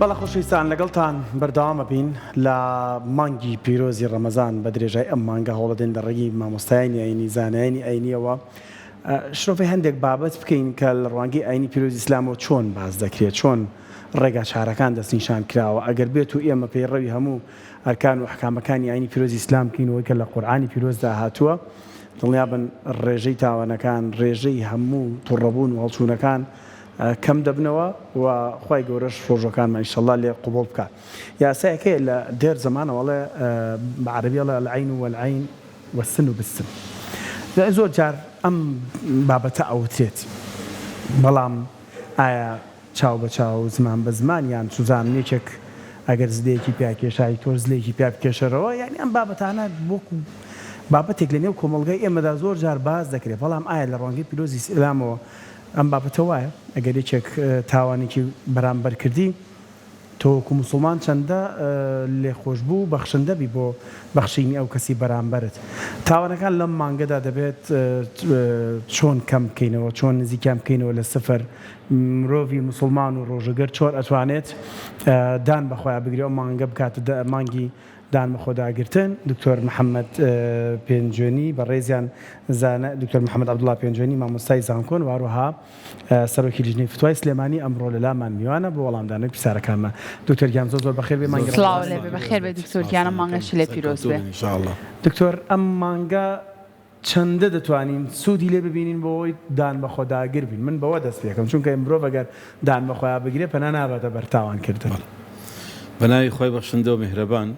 بەڵە خۆشەویستان لەگەڵتان بەردەوامە بین لە مانگی پیرۆزی ڕەمەزان بە درێژای ئەم مانگە هەوڵەدەین دەڕێگی مامۆستایانی ئاینی زانایانی ئاینیەوە شرۆفی هەندێک بابەت بکەین کە لە ڕوانگەی ئاینی پیرۆزی ئیسلامەوە چۆن باز دەکرێت، چۆن ڕێگا چارەکان دەستنیشان کراوە. ئەگەر بێت و ئێمە پەیڕەوی هەموو ئەرکان و ئەحکامەکانی ئاینی پیرۆزی ئیسلام بکەینەوەی کە لە قورئانی پیرۆزدا هاتووە، دڵنیابن ڕێژەی تاوانەکان، ڕێژەی هەموو تووڕەبوون و هەڵچوونەکان کەم دەبنەوە و خوای گەورەش ڕۆژەکانمان ئینشەڵڵا لێ قبوڵ بکات. یاسایەکەیە لە دێر زەمانەوەڵێ بە عەرەبیەڵێ العەین والعەین والسن بالسن. زۆر جار ئەم بابەتە ئەوترێت، بەڵام ئایا چاو بە چاو زمان بە زمان یان سوزانێکێک ئەگەر زلەیەکی پیاکێشایی تۆ زلەیەکی پیا بکێشەرەوە، یعنی ئەم بابەتانە وەکو بابەتێک لە نێو کۆمەڵگەی ئێمەدا زۆر جار باز دەکرێت، بەڵام ئایا لە ڕوانگەی پیرۆزی ئیسلامەوە ئەم بابەتە وایە ئەگەر یەکێک تاوانێکی بەرامبەر کردی تۆ وەکو موسڵمان چەندە لێخۆشبوو بەخشندەبی بۆ بەخشینی ئەو کەسی بەرامبەرت. تاوانەکان لەم مانگەدا دەبێت چۆن کەم بکەینەوە، چۆن نزیکیان بکەینەوە لە سفر. مرۆڤی موسڵمان و ڕۆژەگەر چۆر ئەتوانێت دان بەخۆیان بگرێ ئەو مانگە بکاتە مانگی دان بەخۆداگرتن. دکتۆر محەممەد پێنجێنی بە ڕێزیان دکتۆر محەممەد عەبدوڵڵا پێنجێنی مامۆستای زانکۆن واروها سەرۆکی لیژنەی فتوای سلێمانی ئەمڕۆ لەلامان میوانە بۆ وەڵامدانەوەی پرسیارەکانمان. دکتۆر گیان زۆر بەخێر بێ. مانگە سڵاو لێ بێ، بەخێر بێ دکتۆر گیانە، مانگەش لێ پیرۆز بێ ئینشاءالله. دکتۆر ئەم مانگە چەندە دەتوانین سوودی لێ ببینین بۆەوەی دان بەخۆداگر بین؟ من بەوە دەست پێکەم چونکە مرۆڤ ئەگەر دان بەخۆیان بگرێ پەنا نابێتە بەرتاوانکردن. بەناوی خۆی بەخشندە و میهرەبان،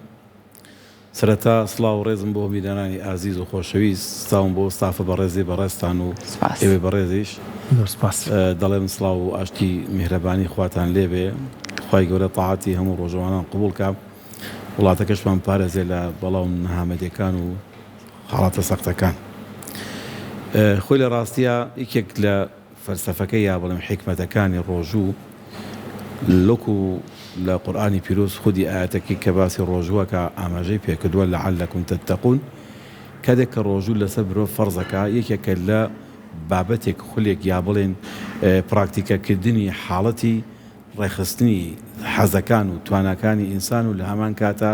سەرەتا سڵاو و ڕێزم بۆ میدانانی ئازیز و خۆشەویست، ستاوم بۆ ستافە بەڕێزی بەڕێستان و ئێوێ بەڕێزیش دەڵێم سڵاو و ئاشتی میهرەبانی خواتان لێبێ. خوای گەورە تاعاتی هەموو ڕۆژەوانان قبوڵ کە وڵاتەکەشمان پارێزێ لە بەڵاو نەهامەتیەکان و حاڵاتە سەختەکان. خۆی لە ڕاستیە یەکێک لە فەلسەفەکەی یا بڵێم حیکمەتەکانی ڕۆژوو لۆکو لە قورئانی پیرۆز خودی ئاەتێکی کە باسی ڕۆژووە کە ئاماژەی پێکردووە لەعەلەکم تەتەقون، کاتێک کە ڕۆژوو لەسەر مرۆڤ فەرزەکە یەکێکە لە بابەتێک خولێک یا بڵێن پراکتیکەکردنی حاڵەتی ڕێخستنی حەزەکان و توانەکانی ئینسان و لە هەمان کاتە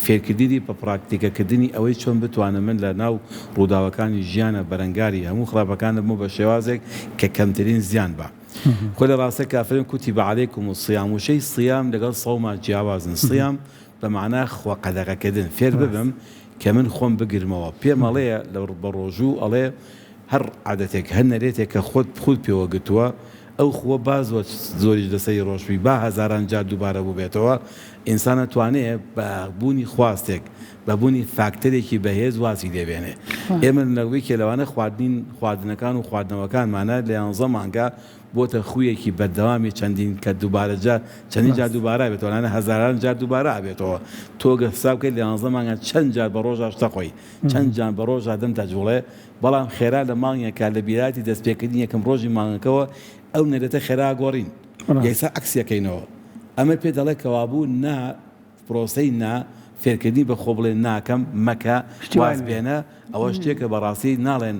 فێرکردنی بە پراکتیکەکردنی ئەوەی چۆن بتوانم من لە ناو ڕووداوەکانی ژیانە بەرەنگاری هەموو خراپەکان بمە بە شێوازێک کە کەمترین زیان بە. خۆ لە ڕاستە کافرن کوتیبە عەلەیکم الصیام، وشەی سیام لەگەڵ سەوما جیاوازن. سیام بە معنای خوا قەدەغەکردن، فێر ببم کە من خۆم بگرمەوە. پێم ئەڵەیە بە ڕۆژوو ئەڵێ هەر عادەتێک هەر نەرێتێک کە خۆت پێوە گرتووە ئەو خووە بازوە زۆریش لەسەری ڕۆژبی با هەزاران جار دووبارە بوو بێتەوە، ئینسانە توانێت بە بوونی خواستێک بە بوونی فاکتەرێکی بەهێز واسی دەبێنێ. ئێمە لەوەیەکێ لەوانە خواردنەکان و خواردنەوەکانمانە لە 11 مانگە بۆتە خویەکی بەردەوامی چەندین کە چەندین جار دووبارە بێتەوە، هەزاران جار دووبارە ئابێتەوە. تۆگە حساب بکەیت لە 11 مانگە چەند جار بە ڕۆژە شتەخۆی، چەند جار بە ڕۆژە دەم تەجوڵێ. بەڵام خێرا لە مانگێکە لە بیراتی دەستپێکردنی یەکەم ڕۆژی مانگەکەەوە ئەو نەرێتە خێرا گۆڕین، یەکسا عەکسیەکەینەوە. ئەمە پێ دەڵێ کەوابوو نا پرۆسەی نا فێرکردنی بە خۆ بڵێن ناکەم مەکە واز بێنە، ئەوە شتێکە بەڕاستی ناڵێن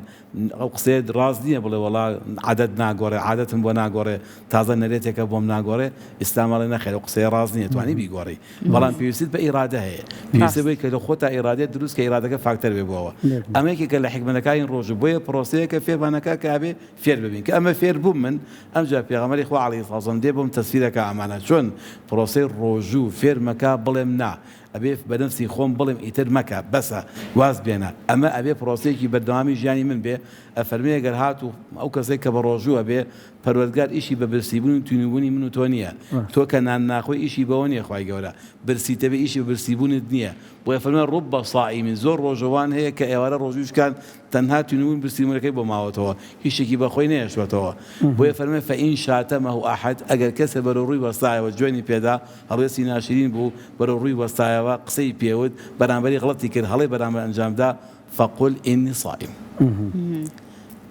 ئەو قسێت ڕاست نییە بڵێ وەڵا عادەت ناگۆڕێ، عادەتم بۆ ناگۆڕێ، تازە نەرێتێکە بۆم ناگۆڕێ. ئیسلامەڵێ نەخێر ئەو قسەی ڕاست نییە، توانی بیگۆڕی، بەڵام پێویستیت بە ئیرادە هەیە، پێویستە بێت کە لە خۆتا ئیرادێت دروست کە ئیرادەکە فاکتەر بێ بۆەوە. ئەمە یەکێکە لە حیکمەتەکانی ڕۆژوو، بۆیە پرۆسەیەکە فێرمانەکە کابێ فێر ببین کە ئەمە فێر بووم من ئەمجا پێغەمبەری خوا عەلەیهی سەڵام وسەلام دێ بۆم تەسفیرەکە ئەمانە چۆن پرۆسەی ڕۆژوو فێرمەکە بڵێم نا، ئەبێ بەنفسی خۆم بڵێم ئیتر مەکە بەسە واز بێنە. ئەمە ئەبێ پرۆسەیەکی بەردەوامی ژیانی من بێ. ئەفەرمێ ئەگەر هات و ئەو کەسێک کە بە ڕۆژووە بێ پەروەردگار ئیشی بە برسیبوون و توێنبوونی من و تۆ نییە، تۆ کە نان ناخۆی ئیشی بەوە نییە، خوای گەورە برسیتە بێ ئیشی بە برسیبوونت نییە. بۆیە فەرمێ ڕوبە صائیمین، زۆر ڕۆژەوان هەیە کە ئێوارە ڕۆژووشکان تەنها توێنبوون برسیبوونەکەی بۆ ماوەتەوە، هیچێکی بەخۆی نەیەشوێتەوە. بۆیە فەرمێ فەئین شاتەمەه ئەحەد، ئەگەر کەسە بەرەو ڕووی وەستایەوە جوێنی پێدا هەڵوێستی ناشرین بوو بەرەو ڕووی وەستایەوە قسەی پێوت بەرامبەری غڵەتی کرد هەڵەی بەرامبەر ئەنجامدا فەقول ئینی صائیم.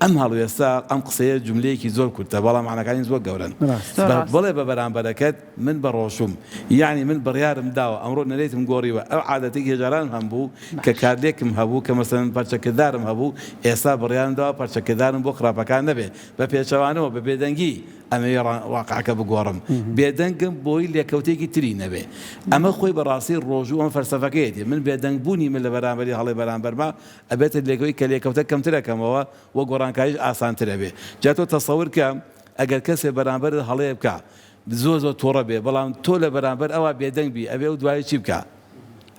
ئەم هەڵوێستا ئەم قسەیە جملەیەکی زۆر کورتە، بەڵام معناکانی زۆر گەورەن. بڵێ بە بەرامبەرەکەت من بە ڕۆژوم، یعنی من بڕیارم داوە ئەمڕۆ نەرێتم گۆڕیوە، ئەو عادەتێکی هێژاران هەم بوو کە کاردێکم هەبوو کە مەسەلەن پەرچەکرددارم هەبوو، ئێستا بڕیارم داوە پەرچەکرددارم بۆ خراپەکان نەبێ، بە پێچەوانەوە بە بێدەنگی ئەمە واقعەکە بگۆڕم بێدەنگم بۆی لێکەوتێکی تری نەبێ ئەمە خۆی بەڕاستی ڕۆژوو ئەم فەرسەفەکەیەتی من بێدەنگبوونی من لە بەرامبەری هەڵی بەرامبەرما ئەبێتە لێکەوەی کە لێکەوتە کەمترەکەمەوە وە گۆڕانکاریش ئاسانترە بێ جا تۆ تەسەور کە ئەگەر کەسێ بەرامبەر هەڵەیە بکە زۆر تۆڕە بێ بەڵام تۆ لە بەرامبەر ئەوە بێدەنگ بی ئەبێ و دوای چی بکە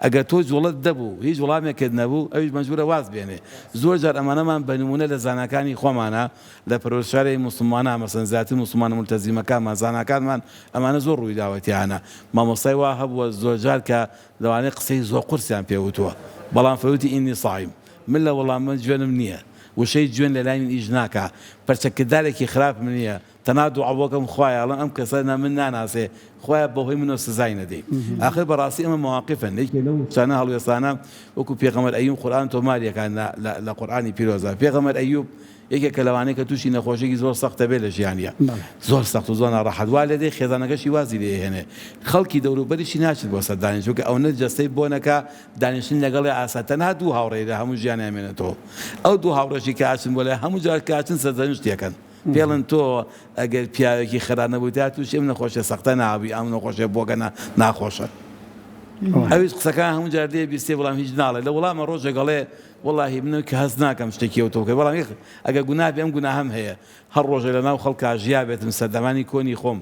ئەگەر تۆ جوڵت دەبوو هیچ وڵامێکت نەبوو ئەویش مەجبورە واز بێنێ زۆر جار ئەمانەمان بە نمونە لە زانەکانی خۆمانە لە پرۆژەی موسڵمانە مەسەن زیاتر موسڵمانە مولتەزیمەکانمان زانەکانمان ئەمانە زۆر ڕووی داوەتیانە مامۆستای وا هەبووە زۆر جار کە لەوانەیە قسەی زۆر قورسیان پێوتووە بەڵام فەوتی ئینی سایم من لە وەڵامە جوێنم نییە وشەی جوێن لە لای من ئیش ناکە پەرچەکردارێکی خراپ من نییە تەنها دوعاوەکەم خوایە ئەڵێم ئەم کەسە من ناناسێ خۆیان بەهۆی منەوە سزای نەدەی ئاخر بەڕاستی ئەمە مواقفن چانە هەڵوێستانە وەکو پێغەمبەر ئەیوب قورئان تۆماریەکان لە قورئانی پیرۆزە پێغەمبەر ئەیوب یەکێکە لەوانەیە کە تووشی نەخۆشێکی زۆر سەختە بێ لە ژیانیە زۆر سەخت و زۆر ناڕەحەت وا لێ دەی خێزانەکەشی وازی لێهێنێ خەڵکی دەوروبەریشی ناچێت بۆ سەر دانیشت چونکە ئەو نەجەستەی بۆ نەکا دانیشتن لەگەڵی ئاسا تەنها دوو هاوڕێی لە هەموو ژیانیان مێنێتەوە ئەو دوو هاوڕێشی کە ئاچن بۆ لای هەموو جار کە ئاچن سەرزەنوشتێکەن پێڵن تۆ ئەگەر پیاوێکی خەرا نەبووی تا تووشی ئەم نەخۆشیە سەختە نابی ئەم نەخۆشیە بۆگەنە ناخۆشە ئەویش قسەکان هەموو جار دێ بیستێ بەڵام هیچ ناڵێ لە وەڵامە ڕۆژێک گەڵێ وەڵاهی من کە هەست ناکەم شتێکیەوەتەوە بەڵام ئەگەر گوناه بێ ئەم گوناه هەم هەیە هەر ڕۆژێ لەناو خەڵکا ژیا بێتم سەردەمانی کۆنی خۆم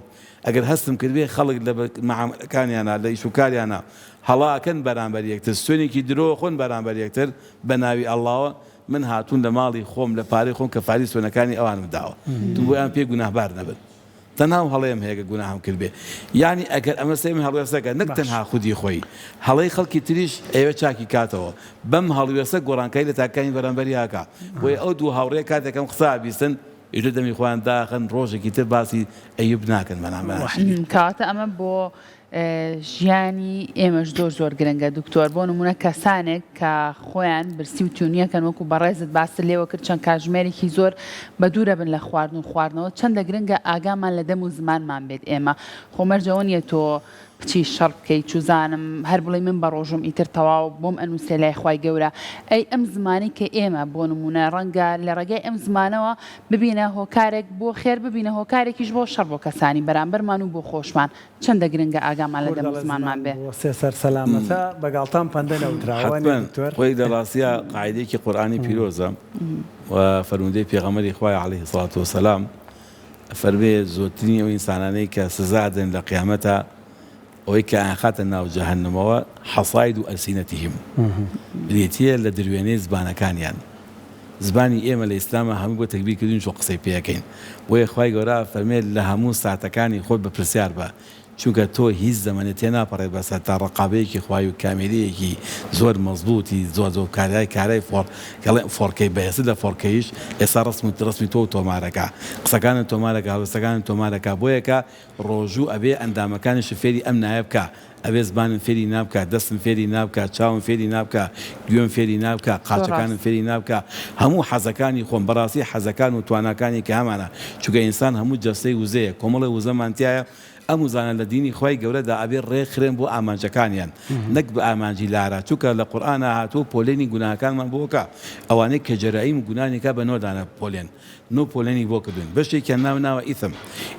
ئەگەر هەستم کردبێ خەڵک لە معاملەکانیانە لە ئیشوکاریانە هەڵاکەن بەرامبەر یەکتر سوێنێکی درۆ خۆن بەرامبەر یەکتر بە ناوی ئەڵڵاوە من هاتوون لە ماڵی خۆم لە پارەی خۆم کە فاری سوێنەکانی ئەوانم داوە تو بۆیان پێ گوناهبار نەبن تەنها هەڵەیەم هەیە کە گوناهم کرد بێ یعنی ئەگەر ئەمە سێمی هەڵوێستەکە نەک تەنها خودی خۆی هەڵەی خەڵکی تریش ئێوە چاکی کاتەوە بەم هەڵوێستە گۆڕانکاری لە تاکانی بەرامبەری هاکا بۆیە ئەو دوو هاوڕێ کاتێکم قسە بیستن ئیتر دەمی خۆیان داخن ڕۆژێکی تر باسی ئەیوب ناکەن بەنامە کاتە ئەمە بۆ ژیانی ئێمەش زۆر گرنگە دکتۆر بۆ نمونە کەسانێک کە خۆیان برسی و تونیەکەن وەکو بەڕێزت باست لێوە کرد چەند کاتژمێرێکی زۆر بە دوورە بن لە خواردن و خواردنەوە چەندە گرنگە ئاگامان لە دەم و زمانمان بێت ئێمە خۆمەرجەوە نیە تۆ بچی شەڕ بکەیت چوزانم هەر بڵێ من بە ڕۆژم ئیتر تەواو بۆم ئەنووسێ لای خوای گەورە ئەی ئەم زمانی کە ئێمە بۆ نمونە ڕەنگە لە ڕێگای ئەم زمانەوە ببینە هۆکارێک بۆ خێر ببینە هۆکارێکیش بۆ شەڕ بۆ کەسانی بەرامبەرمان و بۆ خۆشمان چەندە گرنگە ئاگامان لە دەم و زمانمان بێ سێسەر سەلامەتە بەگاڵتان پەندە نەوتراوە خۆی دەڕاستیە قاعدەیەکی قورئانی پیرۆزە و فەرموودەی پێغەمبەری خوای عەلەیهی سەڵات وسەلام فەرمێ زۆرترین ئەو ئینسانانەی کە سزا دەن لە قیامەتە ئەوەی کە ئاخاتە ناو جەهەنەمەوە حەصاید و ئەلسینەتیهم بریتیە لە دروێنەی زبانەکانیان زبانی ئێمە لە ئیسلامە هەموو بۆ تەکبیرکردن چۆ قسەی پێەکەین بۆیە خوای گەورە فەرمێت لە هەموو ساتەکانی خۆت بەپرسیار بە چونکە تۆ هیچ زەمانە تێ ناپەڕێت بەسەر تا ڕقابەیەکی خوای و کامێرەیەکی زۆر مەزبوطی زۆر کارای فۆرکەی بەهێزت لە فۆرکەیش ئێستا ڕسمی تۆ تۆمارەکە قسەکانت تۆمارەکە هەڵوێستەکانت تۆمارەکە بۆیەکە ڕۆژوو ئەبێ ئەندامەکانیش فێری ئەم نایە بکە ئەبێ زبانم فێری نابکە دەستم فێری نابکە چاوم فێری نابکە گوێم فێری نابکە قاچەکانم فێری نابکە هەموو حەزەکانی خۆم بەڕاستی حەزەکان و تواناکانی کە هەمانە چونکە ئینسان هەموو جەستەی وزەیە کۆمەڵی وزەمانتیایە ئەم وزانە لە دینی خۆی گەورەدا ئەبێ ڕێکخرێن بۆ ئامانجەکانیان نەک بە ئامانجی لارە چونکە لە قورئانە هاتووە پۆلێنی گوناهەکانمان بۆکە ئەوانەی کە جەرائیم و گوناهێکا بە نۆدانە پۆلێن نۆ پۆلێنی بۆ کردوین بەشێکیان ناوە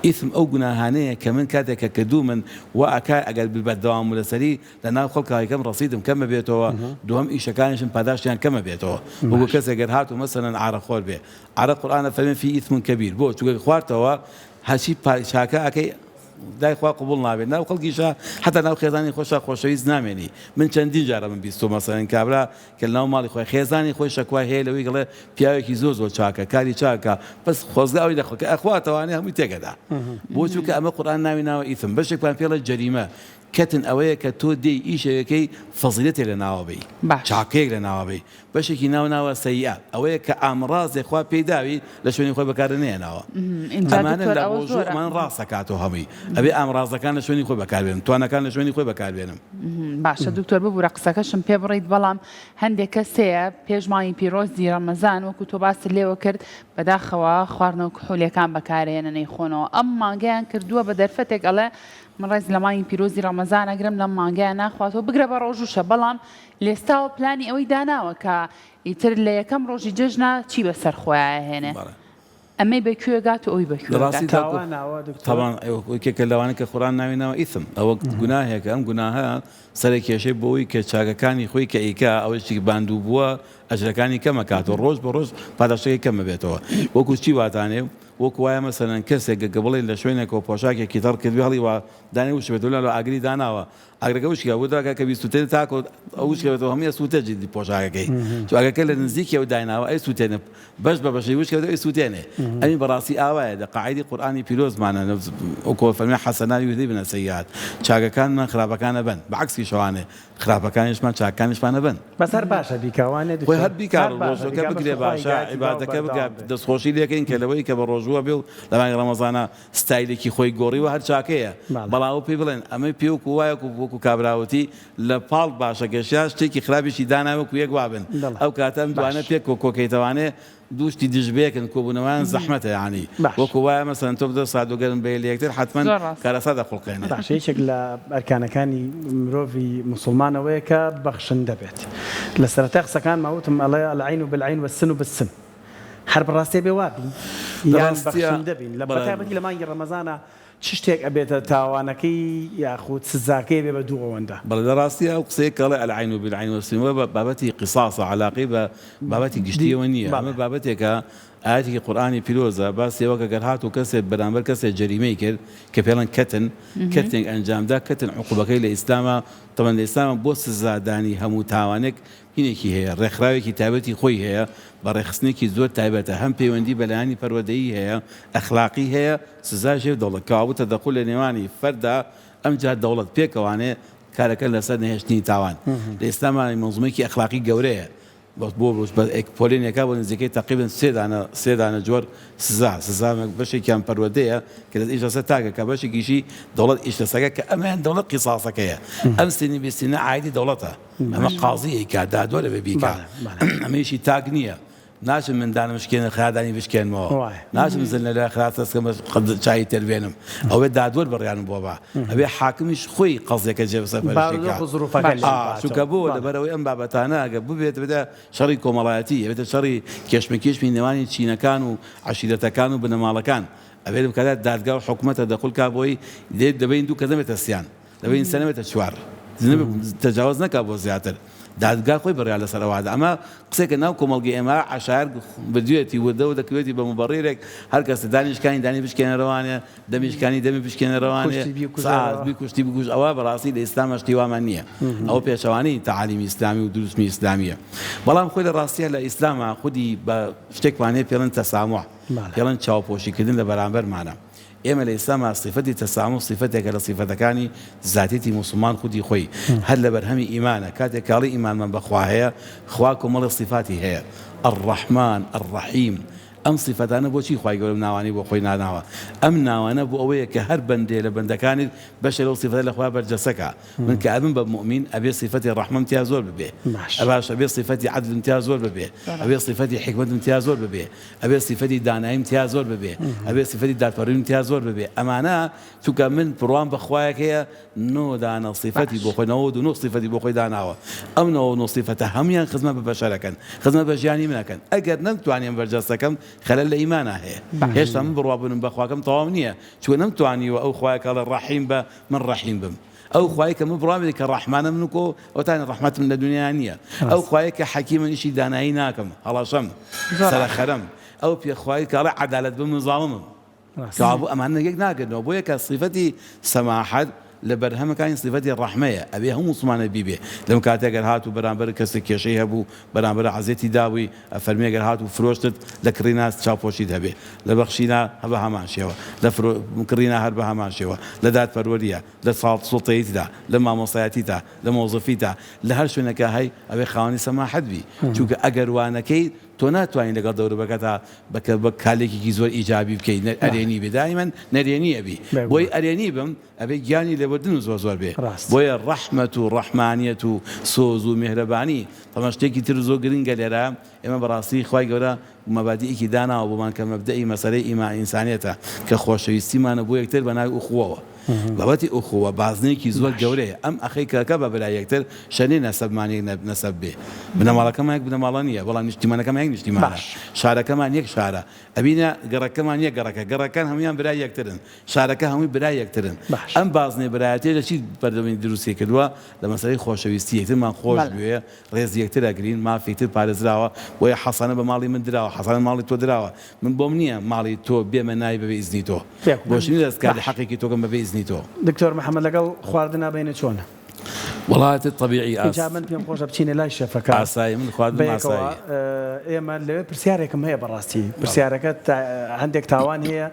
ئیثم ئەو گوناهانەیە کە من کاتێک کە کردوو من وا ئەکا ئەگەر بەردەوام و لەسەری لە ناو خەڵکەکەم ڕەسیدم کەمە بێتەوە دووەم ئیشەکانیشم پاداشتیان کەمە بێتەوە وەکو کەسێک گەر هات و مەسەلەن عارەخۆر بێ عارە قورئانە فەرمێ فی ئیثم کەبیر بۆ چونکە خواردەوە هەچی چاکە ئەکەی دای خوا قبول نابێت ناو خەڵکیشە حتا ناو خێزانی خۆشە خۆشەویست نامێنی من چەندین جارە من بیستۆ مەسەلەن کابرا کە ناو ماڵی خۆی خێزانی خۆی شەکوای هەیە لەوەی گەڵێ پیاوێکی زۆر چاکە کاری چاکە بەس خۆزگاوی لە خەڵکە ئەخواتەوانێ هەمووی تێگەدا بۆ چونکە ئەمە قورئان ناوی ناوە ئیثم بەشێکیان پێڵە جەریمە کەتن ئەوەیە کە تۆ دێی ئیشەکەی فەزیلەتێک لە ناوەبەی چاکەیەک لە ناوەبەی بەشێکی ناوە سەیئە ئەوەیە کە ئامڕازێک خوا پێداوی لە شوێنی خۆی بەکارنێناوە ئەمانە لە ڕۆژومان ڕاستەکاتەوە هەمووی ئەبێ ئامڕازەکان لە شوێنی خۆی بەکاربێنن توانەکان لە شوێنی خۆی بەکاربێنم باشە دکتۆر ببوورە قسەکەشم پێ بڕیت بەڵام هەندێک کەسەیە پێشماوی پیرۆزی ڕەمەزان وەکو تۆ باست لێوە کرد بەداخەوە خواردنەوە کحولیەکان بەکارهێنە نەیخۆنەوە ئەم مانگەیان کردووە بە دەرفەتێک ئەڵێ من ڕێز لە ماوەی پیرۆزی ڕەمەزان ئەگرم لەم مانگەیە ناخواتەوە بگرە بە ڕۆژوشە بەڵام لێستاوە پلانی ئەوەی داناوە کە ئیتر لە یەکەم ڕۆژی جەژنە چی بەسەر خۆیان هێنێ ئەمەی بەکوێگات و ئەوی بەکوێ طبعا وەکێکە لەوانە کە قورآن ناوێنەوە ئیثم ئەوە گوناهێکە ئەم گوناهە سەرێک کێشەی بۆەوەی کە چاکەکانی خۆی کە ئیکا ئەوەشتی باندوو بووە ئەجرەکانی کەمەکاتەوە ڕۆژ بە ڕۆژ پاداشتەکەی کەمە بێتەوە وەکو چی واتانێ وەکو وایە مەسەلەن کەسێک گە بڵێ لە شوێنێکەوە پۆشاکێکی تەڕ کردوی هەڵی وا دانی وش بێت لە ئاگری داناوە ئاگرەکە وشکە وتاکە کە بیستوتێن تاکۆ ئەو وشکەوێتەوە هەموو سووتەجی پۆشاکەکەی چواگەکە لە نزیکی ئەو دایناوە ئەی سووتێنە بەش بە بەشەی وشکەوێت ئەی سووتێنێ ئەمی بەڕاستی ئاوایە لە قاعیدی قورئانی پیرۆزمانە وەکو فەرمی حەسەنات یوذهبن السەیئات چاکەکانمان خراپەکانە بن بەعکسی شەوانێ خراپەکانیشمان چاکەکانیشمانە بن بەسەر باشە بیکاوانێ خۆی هەر بیکار ڕۆژەکە بگرێ باشە عیبادەکە بگە دەستخۆشی لێکەین کە لەوەی کە بە ڕۆژووە بێ و لە مانگی ڕەمەزانە ستایلێکی خۆی گۆڕیوە هەر چاکەیە بەڵاو پێی بڵێن ئەمەی پێوەکو وایە وەکو کابراوەتی لە پاڵ باشە گەشتیا شتێکی خراپێکی داناوەکو یەک وابن ئەو کاتە دوانە پێک کۆکەیتەوانێ دوشتی دژبێکن کۆبوونەوەیان زەحمەتە یعنی وەکو وایە مەسەلەن تۆ بدە سادوگەرم بە یەکتر حتمەن کارەسا دەخڵقێنێ باشەیەکێک لە ئەرکانەکانی مرۆڤی موسڵمانەوەیە کە بەخشندە بێت لە سەرەتا قسەکان ماوتم ئەڵێ العین بالعین والسن بالسن هەر بەڕاستی بێ وابی یان بەخشندە بین لە بەتایبەتی لە مانگی ڕەمەزانە چ شتێک ئەبێتە تاوانەکەی یاخود سزاکەی بێ بە دوو ئەوەندە بەڵێ لە ڕاستی ئەو قسەیە کەڵێ العین بالعین والسن بابەتی قیساسە علاقەی بە بابەتی گشتیەوە نییە ئەمە بابەتێکە ئاەتێکی قورئانی پیرۆزە باسیەوە کە گەر هات و کەسێک بەرامبەر کەسێک جەریمەی کرد کە پێڵەن کەتێک ئەنجامدا کەتن عقوبەکەی لە ئیسلامە تەمەن لە ئیسلامە بۆ سزادانی هەموو تاوانێک هینێکی هەیە ڕێکخراوێکی تایبەتی خۆی هەیە بە ڕێخستنێکی زۆر تایبەتە هەم پەیوەندی بەلایانی پەروەردەیی هەیە ئەخلاقی هەیە سزاژێ دەوڵەت کەوابوو تەدەخول لە نێوانی فەردا ئەمجا دەوڵەت پێکەوانێ کارەکە لەسەر نەهێشتنی تاوان لە ئیسلامە مەنزومێکی ئەخلاقی گەورەیە بۆ پۆلێنێکا بۆ نزیکەی تقریبا سێدانە جۆر سزا بەشێکیان پەروەردەیە کە ئیش لەسەر تاکە کە بەشێکیشی دەوڵەت ئیش لەسەرەکە کە ئەمەیان دەوڵەت قیساسەکەیە ئەم سینی بیستینە عایدی دەوڵەتە ئەمە قازیەکە دادوەرە بێ بیکە ئەمەیشی تاک نییە ناچم مندانم بشکێنە خرادانی بشکێنمەوە ناچم زن لە خراستەکەمە چای تێروێنم ئەوێ دادوەر بڕیانم بۆ بە ئەوێ حاکمیش خۆی قەزیەکە جێبسەر چونکە بۆ لەبەرەوەی ئەم بابەتانە ئەگە ببێت بدە شەڕی کۆمەڵایەتی ئەبێتە شەڕی کێشمەکێشمی نێوانی چینەکان و عەشیرەتەکان و بنەماڵەکان ئەبێت بکاتە دادگا و حکومەتە دەخولکا بۆی دەبین دوو کە دەبێتە سیان دەبین سەنەبێتە چوار تەجاوز نەکا بۆ زیاتر دادگا خۆی بڕیان لەسەر ئەوادە ئەمە قسێکە ناو کۆمەڵگەی ئێمە عەشایر بردوێتی وردە و دەکەوێتی بە مبەڕێرێک هەر کەس دانیشتەکانی دانی بشکێنەرەوانێ دەمیشکانی دەمی بشکێنەرەوانێ کوشتی بکوژ ئەوە بەڕاستی لە ئیسلام هەشتی وامان نییە ئەوە پێشەوانەی تەعالیمی ئیسلامی و دروستمی ئیسلامیە بەڵام خۆی لە ڕاستیە لە ئیسلامە خودی بە شتێکوانەیە پێڵەن تەساموح پێڵەن چاوپۆشیکردن لە بەرامبەرمانە ئێمە لە ئیسلامە صفەتی تەساموح صفەتێکە لە صفەتەکانی زاتێتی موسڵمان خودی خۆی هەر لە بەرهەمی ئیمانە کاتێک کاڵی ئیمانمان بەخوا هەیە خوا کۆمەڵی صفاتی هەیە الرحمن الرحیم ئەم صفەتانە بۆچی خوای گەورە ناوانی بۆ خۆی ناناوە ئەم ناوانە بۆ ئەوەیە کە هەر بەندێ لە بەندەکانت بەشێ لەو صفەتە لە خوا بەرجەسەکە من کە ئەبم بە مؤمین ئەبێ صفەتی ڕەحمە امتیاز زۆر ببێ ئەباش ئەبێ صفەتی عەدل امتیاز زۆر ببێ ئەبێ صفەتی حکمت امتیاز زۆر ببێ ئەبێ صفەتی دانایی امتیاز زۆر ببێ ئەبێ صفەتی دادپەروەری امتیاز زۆر ببێ ئەمانە چونکە من بڕوان بەخوایەک هەیە نۆ دانە صفەتی بۆ خۆی 99 صفەتی بۆ خۆی داناوە ئەم 99 صفەتە هەمویان خزمەت بە بەشەرەکەن خزمەت بە ژیانی منەکەن ئەگەر نەمتوانیم بەرجەستەکەم خەلەل لە ئیمان هەیە هێشتا من بڕوابوونم بەخواکەم تەواو نییە چون نەمتوانیوە ئەو خوایە کە لە ڕەحیم بە من ڕەحیم بم ئەو خوای کە من بڕوابێت کە ڕەحمانە من و ئەوتانی ڕەحمەتم لە دنیا نییە ئەو خوایە کە حەکیمە نیشی دانایی ناکەم هەڵەشەم سەرخەرەم ئەو پێخوای کە ڕێ عەدالەت بم و زاڵمم کەوابوو ئەمانە یەک ناکردنەوە بۆ یەکە صفەتی سەماحەت لە بەرهەمەکانی صفەتی ڕەحمەیە ئەبێ هەموو موسڵمانە بیبێ لەم کاتێک گەر هات و بەرامبەر کەسێک کێشەی هەبوو بەرامبەر عەزێتی داوی ئەفەرمێ گەر هات و فرۆشتت لە کڕینا چاوپۆشیت هەبێ لە بەخشینا هەبە هەمان شێوە لە کڕینا هەر بە هەمان شێوە لە دادپەروەریە لە سوڵتەییتدا لە مامۆستایەتیدا لە مۆزەفیدا لە هەر شوێنەکە هەی ئەوێ خاوەنی سەماحەت بی چونکە ئەگەر وانەکەی تۆ ناتوانین لەگەڵ دەوروبەکەتا بە کالێکێکی زۆر ئیجابی بکەیت ئەرێنی بێ دایمەن نەرێنی ئەبی بۆی ئەرێنی بم ئەبێ گیانی لێبوردن و زۆر بێ بۆیە ڕەحمەت و ڕەحمانیەت و سۆز و میهرەبانی تەمە شتێکی تر زۆر گرنگە لێرە ئێمە بەڕاستی خوای گەورە مەبادیئێکی داناوە بۆمان کە مەبدەئی مەسەلەی ئینسانیەتە کە خۆشەویستیمانە بۆ یەکتر بە ناوی ئوخوەوە بابەتی ئوخوە بازنێکی زۆر گەورەیە ئەم ئەخەی کاکە بە بەلای یەکتر شەنێ نەسەبمانێک نەسەب بێ بنەماڵەکەمان یەک بنەماڵە نییە بەڵام نیشتیمانەکەمان یەک نیشتیمانە شارەکەمان یەک شارە ئەبینە گەڕەکەمان یەک گەڕەکان هەمویان برای یەکترن شارەکە هەمووی برای یەکترن ئەم بازنێ برایەتێ لە چی بەردەوامین دروستی کردووە لە مەسەلەی خۆشەویستی یەکترمان خۆش بوێ ڕێز یەکتر ئەگرین مافێکتر پارێزراوە بۆیە حەسەنە بە ماڵی من دراوە حەسەنە ماڵی تۆ دراوە من بۆم نییە ماڵی تۆ بێمە نای بەبێ ئیزنی تۆ بۆشنی دەستکات لە حەقێکی تۆکەم بەبێ ئیزنی تۆ دکتۆر محەممەد لەگەڵ خواردنا بینە چۆنە وڵاتت طبیعی من پێم خۆشە بچینە لای شەفەکە ئاسایی من خواردن ئاسایی ئێمە لەوێ پرسیارێکم هەیە بەڕاستی پرسیارەکە هەندێک تاوان هەیە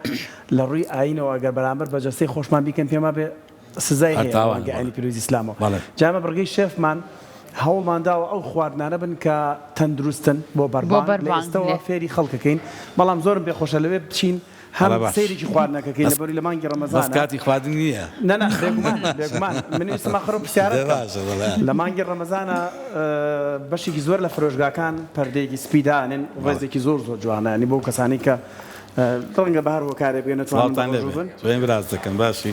لە ڕووی ئاینەوە ئەگەر بەرامبەر بە جەستەی خۆشمان بیکەن پێما بێ سزای هەیە پیرۆزی ئیسلامەوە جامە بڕگەی شێفمان هەوڵمانداوە ئەو خواردنانە بن کە تەندروستن بۆ بەربان لە ئێستەوە فێری خەڵکەکەین بەڵام زۆرم پێ خۆشە لەوێ بچین هەم سەیرێکی خواردنەکەکەین لەبەری لە مانگی ڕەمەزانە کاتی خواردن نییە نەنا بێگومان من ویستم ئاخر پرسیارە لە مانگی ڕەمەزانە بەشێکی زۆر لە فرۆشگاکان پەردەیەکی سپیدانن ڕێزێکی زۆر جوانە ینی بۆ کەسانی کە ڕەنگە بەهار وە کارێ بێنە توانن براز دەکەن باشی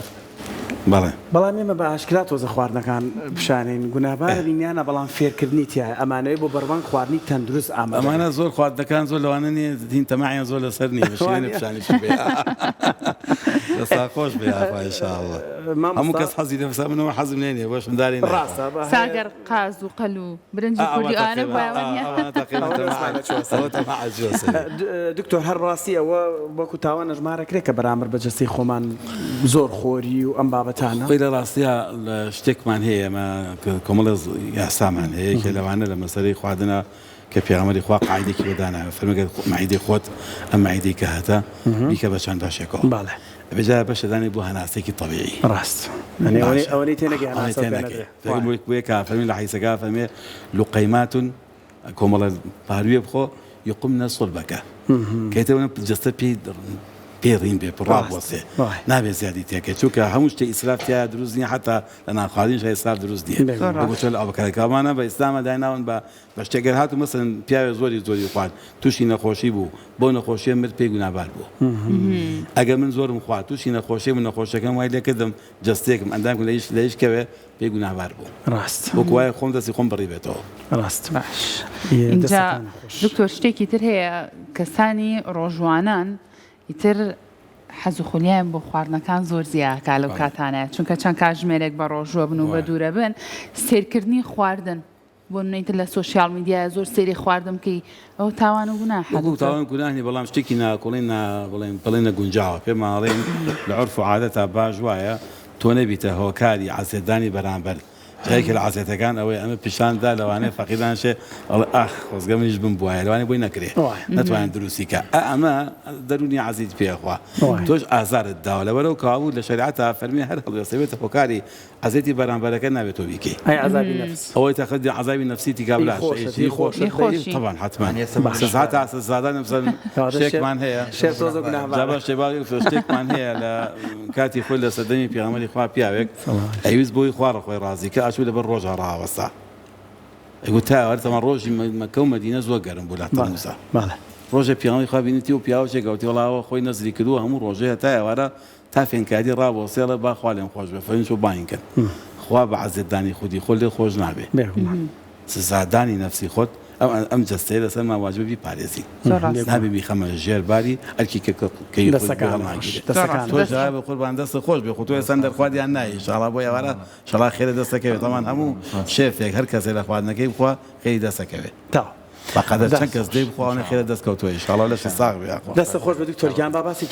بەڵام ئێمە بە ئاشکرا تۆزە خواردنەکان بشانین گونابارە بینیانە بەڵام فێرکردنی تایە ئەمانەوەی بۆ بەڕوان خواردنی تەندروست ئەمانە زۆر خواردنەکان زۆر لەوانە نیە دین تەماعیان زۆر لەسەر نیە بشێنە پیشانیش بێ دەستا خۆش بێ ئاخوایشاءالله هەموو کەس حەزی لە فسا منەوە حەزم لێ نییە بۆشم دارێ ساگەر قاز و قەل و برنجی کوردی ئانە دکتۆر هەر ڕاستی ئەوە وەکو تاوانە ژمارەکرێت کە بەرامبەر بە جەستەی خۆمان زۆر خۆری و ئەم بابەتانە خۆی لە ڕاستیە لە شتێکمان هەیە ئەمە کۆمەڵە یاسامان هەیە کە لەوانە لە مەسەلەی خواردنە کە پێغەمبەری خوا قاعیدێکی بەداناوە فەرمێگە معیدەی خۆت ئەم معیدەی کە هاتە بیکە بە چەند باشێکەوە بەجا بەشەدانی بۆ هەناسێکی طبیعی ڕاست ئەوەی تێنەگەی بۆیە کە فەرمی لە حیسەکە فەرمێ لوقەیمات کۆمەڵە پارویە بخۆ یقمنە صلبەکە کەیتەوە جەستە پێڕین بێ پڕابوەسێ نابێ زیادی تێکە چونکە هەموو شتێ ئیسرافیا دروست نیە حتا لە ناخواردنیش ئیسراف دروست نیە بۆ لە ئەوبەکەکەمانە بە ئیسلامە دایناون بە شتێگەر هاتو مەسەن پیاوێ زۆری خوارد تووشی نەخۆشی بوو بۆ نەخۆشیە مرد پێی گونابار بوو ئەگەر من زۆرم خوارد تووشی نەخۆشی من نەخۆشەکەم وای لێکردم جەستێکم ئەندام لە هیچ کەوێ پێی گونابار بوو ڕاست وەکو وایە خۆم دەستی خۆم بڕی بێتەوە ڕاست باش اینجا دکتۆر شتێکی تر هەیە کەسانی ڕۆژوانان ئیتر حەز و خولیان بۆ خواردنەکان زۆر زیاکە لەو کاتانەیە چونکە چەند کاتژمێرێک بە ڕۆژوە بن و بە دوورە بن سیرکردنی خواردن بۆ نەیتر لە سۆشیال میدیای زۆر سێری خواردم کەی ئەو تاوان و گوناح تاوان گوناحی بەڵام شتێکی ناکۆڵین بڵێن نەگونجاوە پێماڵێن لە عورف و عادەتە باش وایە تۆ نەبیتە هۆکاری عەزێدانی بەرامبەر جایکە لە عەزێتەکان ئەوەی ئەمە پیشاندا لەوانەیە فەقیدانشێ ئەڵێ ئاخ خۆزگە منیش بم بووایە لەوانەیە بۆی نەکرێ نەتوانن دروستیکە ئەمە دەرونی عەزیت پێخوا تۆش ئازارت داوە لەبەرەوە کەوابوو لە شەریعەتە فەرمی هەر هەڵوێسەوێتە هۆکاری عەزێتی بەرامبەرەکە نابێت تۆ بیکەی ئەوەی تەخەدی عەزابی نەفسیتی کابلا خۆش طبعا حتما سەزات ئاسەزادان شتێکمان هەیە شتێکمان هەیە لە کاتی خۆی لە سەردەمی پێغەمبەری خوا پیاوێک ئەویست بۆی خوارە خۆی ڕازیکە ئاچوو لەبەر ڕۆژە ڕاوەستا ئەیگوت تاوەرتەمە ڕۆژی مەکە و مەدینە زۆر گەرم بوو لە تەمووسا ڕۆژە پیاوەی خوا بینیتی و پیاوەشێک گەوتی وەڵاوە خۆی نەزری کردووە هەموو ڕۆژەیە تا ئێوارە تا فێنکاری ڕابۆسێڵە با خوا لێم خۆش بێ فەرمیش و باین کرد خوا بە عەزێتدانی خودی خۆ لێ خۆش نابێ سزادانی نەفسی خۆت ئەم جەستەیە لەسەر ما واجبە بیپارێزی نابێ بیخەمە ژێرباری ئەرکی کەی تۆ بە قوربان دەستە خۆش بێ خۆ تۆ ئێستا دەرخواردیان نایی ئینشاڵڵا بۆ ئێوارە ئینشاڵڵا خێرە دەستەکەوێت تەمان هەموو شێفێک هەر کەسێ لە خواردنەکەی بخوا خێری دەستەکەوێت بەقەدەر چەند کەس دەی بخواونە خێرە دەستکەوتووە ئینشاڵڵا لەش ساغ بێ دەستە خۆش بە دکتۆر گیان با باسی